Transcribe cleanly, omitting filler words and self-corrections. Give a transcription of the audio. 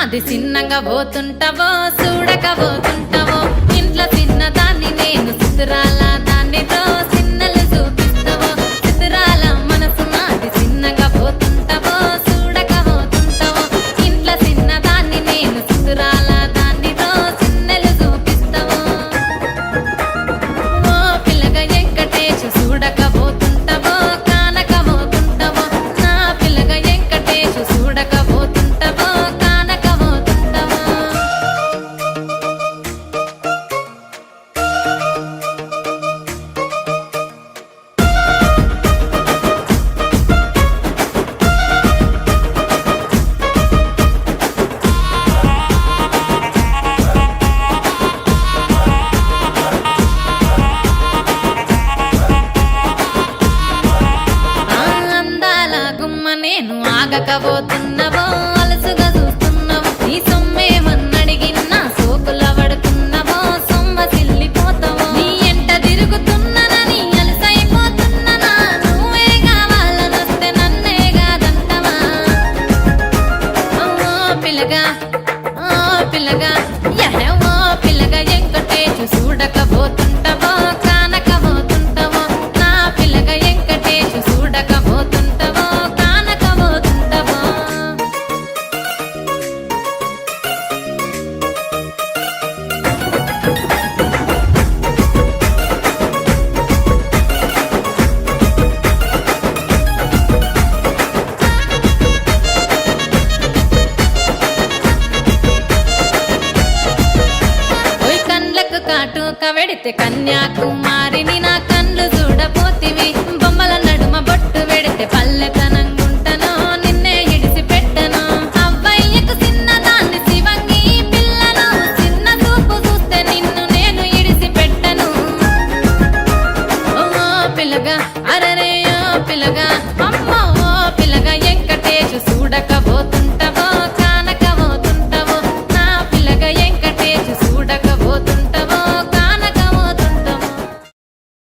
నాది చిన్నగా పోతుంటావో చూడక పోతుంటావో ఇంట్లో చిన్నదాన్ని నేను చిత్రాల దానితో చిన్నలు చూపిస్తావో చిత్రాల మనసు నాది చిన్నగా పోతుంటావో చూడక పోతుంటావో ఇంట్లో చిన్నదాన్ని నేను చిత్రాల దానితో చిన్నలు చూపిస్తావో ఓ పిల్లగా వెంకటేశు చూడక పోతుంటావో కానక పోతుంటావో నా పిల్లగా వెంకటేశు చూడక పోతుంటావో కానక పోతుంటావో అందాల గుమ్మ నేను ఆగకపోతున్నావో అలసుగా చూస్తున్నావో నీ సొమ్మేమన్నడిగిన్నా సోకుల పడుతున్నావో సొమ్మ సిల్లిపోతావో నీ ఎంట తిరుగుతున్నానని అలసైపోతున్నానా నువ్వే కావాలనొస్తే నన్నే కాదంటవా ఓ పిల్లగా ఓ పిల్లగా ఓ పిల్లగా వెంకటేశు చూడకపోతుంటావో కానకపోతుంటావో నా పిల్లగా వెంకటేశు చూడకపోతుంటావో కానకపోతుంటావో ఓయ్ కండ్లకు కాటుక వెడితే కన్యాకుమారిని నా కళ్ళు చూడపోతివి